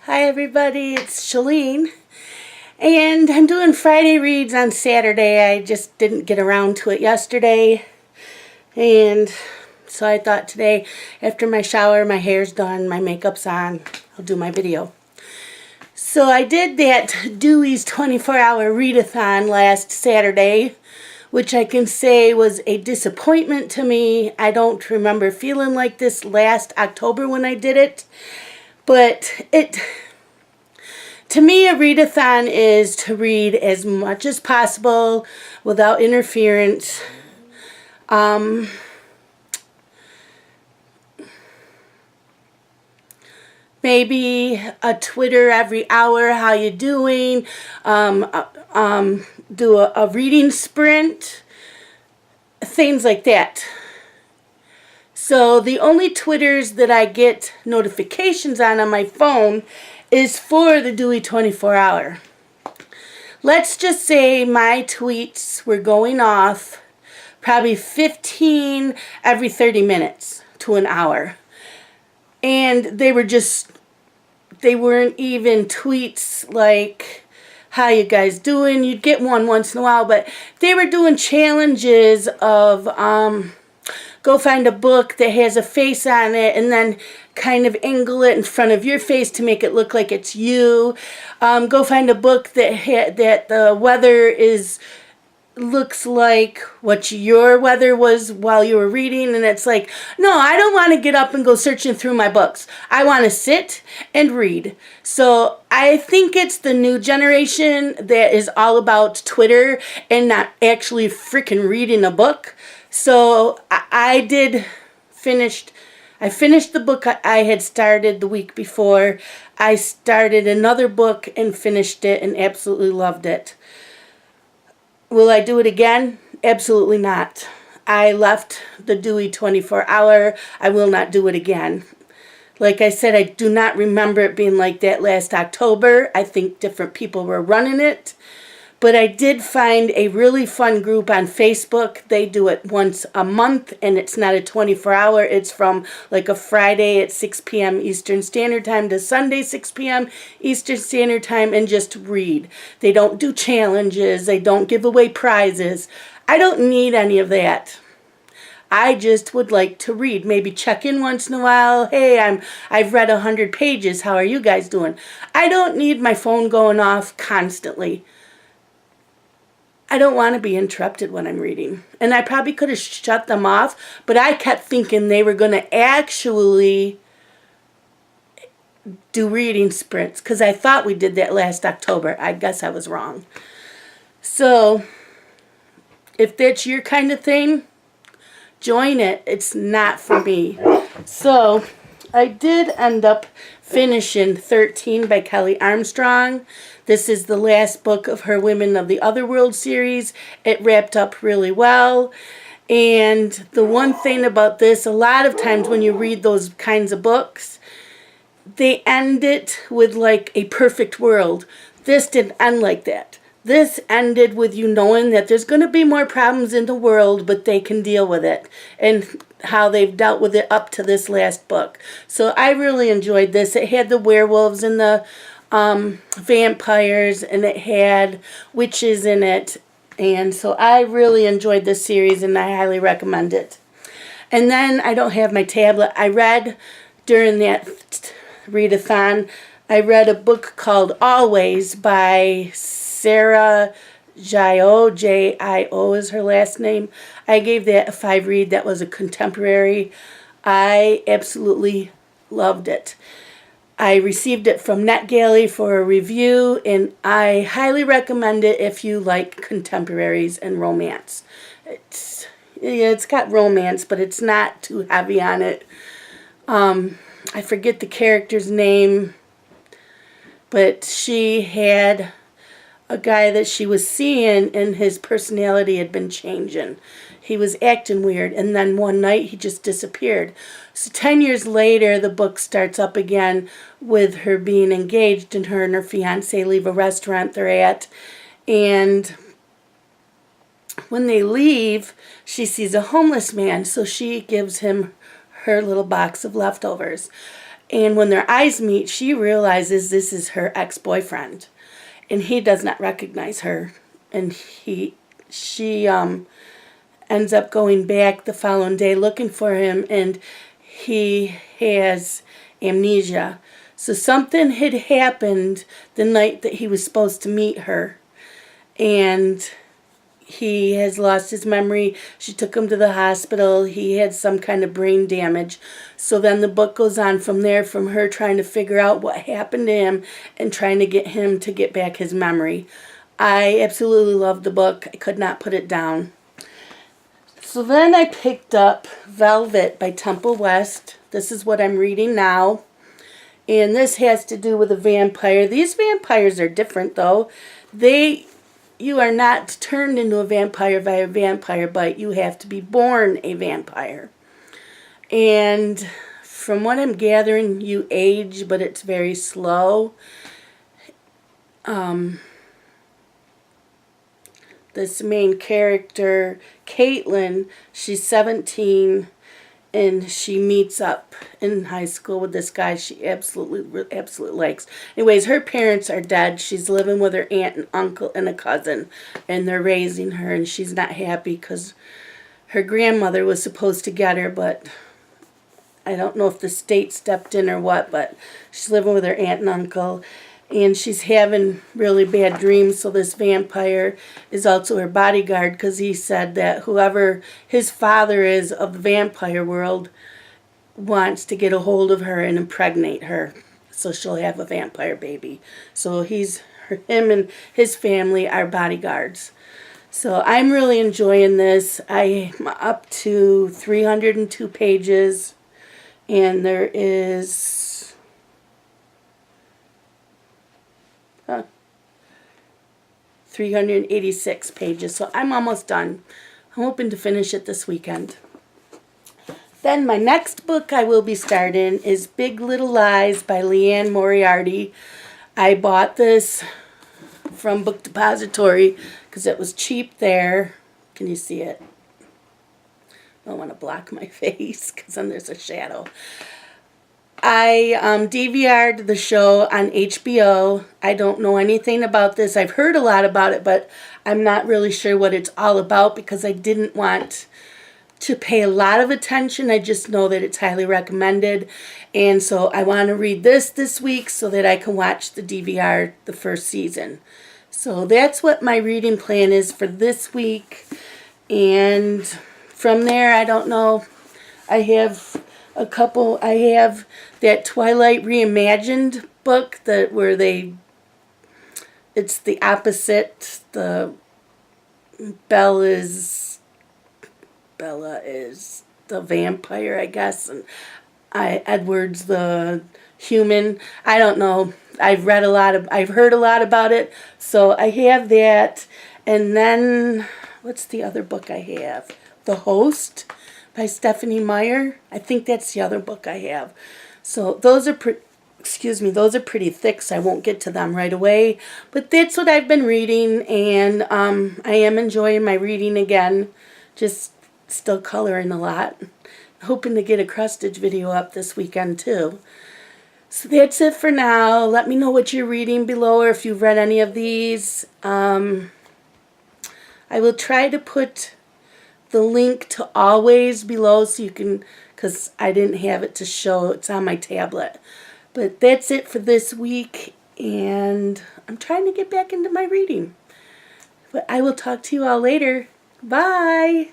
Hi everybody, it's Shalene, and I'm doing Friday reads on Saturday. I just didn't get around to it yesterday, and so I thought today, after my shower, my hair's done, my makeup's on, I'll do my video. So I did that Dewey's 24-hour readathon last Saturday, which I can say was a disappointment to me. I don't remember feeling like this last October when I did it. But to me, a readathon is to read as much as possible without interference. Maybe a Twitter every hour, how you doing? Do a reading sprint, things like that. So the only Twitters that I get notifications on my phone is for the Dewey 24-hour. Let's just say my tweets were going off probably 15 every 30 minutes to an hour. And they weren't even tweets like, how you guys doing? You'd get one once in a while, but they were doing challenges of, go find a book that has a face on it and then kind of angle it in front of your face to make it look like it's you. Go find a book that the weather looks like what your weather was while you were reading, and it's like, no, I don't want to get up and go searching through my books. I want to sit and read. So I think it's the new generation that is all about Twitter and not actually freaking reading a book. So I finished the book I had started the week before. I started another book and finished it and absolutely loved it. Will I do it again? Absolutely not. I left the Dewey 24-hour. I will not do it again. Like I said, I do not remember it being like that last October. I think different people were running it. But I did find a really fun group on Facebook. They do it once a month, and it's not a 24-hour. It's from like a Friday at 6 p.m. Eastern Standard Time to Sunday 6 p.m. Eastern Standard Time, and just read. They don't do challenges. They don't give away prizes. I don't need any of that. I just would like to read. Maybe check in once in a while. Hey, I've read 100 pages. How are you guys doing? I don't need my phone going off constantly. I don't want to be interrupted when I'm reading. And I probably could have shut them off, but I kept thinking they were going to actually do reading sprints, because I thought we did that last October. I guess I was wrong. So, if that's your kind of thing, join it. It's not for me. So, I did end up finishing 13 by Kelley Armstrong. This is the last book of her Women of the Otherworld series. It wrapped up really well. And the one thing about this, a lot of times when you read those kinds of books, they end it with like a perfect world. This didn't end like that. This ended with you knowing that there's going to be more problems in the world, but they can deal with it. And how they've dealt with it up to this last book. So I really enjoyed this. It had the werewolves and the vampires, and it had witches in it. And so I really enjoyed this series, and I highly recommend it. And then I don't have my tablet. I read during that readathon, I read a book called Always by Sarah Jio, J-I-O is her last name. I gave that a 5 read. That was a contemporary. I absolutely loved it. I received it from NetGalley for a review, and I highly recommend it if you like contemporaries and romance. It's got romance, but it's not too heavy on it. I forget the character's name, but she had a guy that she was seeing, and his personality had been changing. He was acting weird, and then one night he just disappeared. So 10 years later, the book starts up again with her being engaged, and her fiancé leave a restaurant they're at. And when they leave, she sees a homeless man, so she gives him her little box of leftovers. And when their eyes meet, she realizes this is her ex-boyfriend. And he does not recognize her. And she ends up going back the following day looking for him, and he has amnesia. So something had happened the night that he was supposed to meet her, and he has lost his memory. She took him to the hospital. He had some kind of brain damage. So then the book goes on from there, from her trying to figure out what happened to him and trying to get him to get back his memory. I absolutely love the book. I could not put it down. So then I picked up Velvet by Temple West. This is what I'm reading now. And this has to do with a vampire. These vampires are different, though. You are not turned into a vampire by a vampire bite. You have to be born a vampire. And from what I'm gathering, you age, but it's very slow. This main character, Caitlin, she's 17, and she meets up in high school with this guy she absolutely likes. Anyways, her parents are dead. She's living with her aunt and uncle and a cousin, and they're raising her, and she's not happy because her grandmother was supposed to get her, but I don't know if the state stepped in or what, but she's living with her aunt and uncle. And she's having really bad dreams, so this vampire is also her bodyguard, because he said that whoever his father is of the vampire world wants to get a hold of her and impregnate her, so she'll have a vampire baby. So him and his family are bodyguards. So I'm really enjoying this. I'm up to 302 pages, and there is 386 pages, so I'm almost done. I'm hoping to finish it this weekend. Then my next book I will be starting is Big Little Lies by Leanne Moriarty. I bought this from Book Depository because it was cheap there. Can you see it? I don't want to block my face because then there's a shadow. I DVR'd the show on HBO. I don't know anything about this. I've heard a lot about it, but I'm not really sure what it's all about because I didn't want to pay a lot of attention. I just know that it's highly recommended. And so I want to read this week so that I can watch the DVR the first season. So that's what my reading plan is for this week. And from there, I don't know. I have that Twilight Reimagined book it's the opposite. Bella is the vampire, I guess, and Edward's the human. I don't know. I've heard a lot about it. So I have that. And then what's the other book I have? The Host by Stephanie Meyer. I think that's the other book I have. So those are pretty thick, so I won't get to them right away. But that's what I've been reading, and I am enjoying my reading again. Just still coloring a lot. Hoping to get a cross stitch video up this weekend too. So that's it for now. Let me know what you're reading below, or if you've read any of these. I will try to put the link to Always below so you can, because I didn't have it to show. It's on my tablet. But that's it for this week, and I'm trying to get back into my reading. But I will talk to you all later. Bye!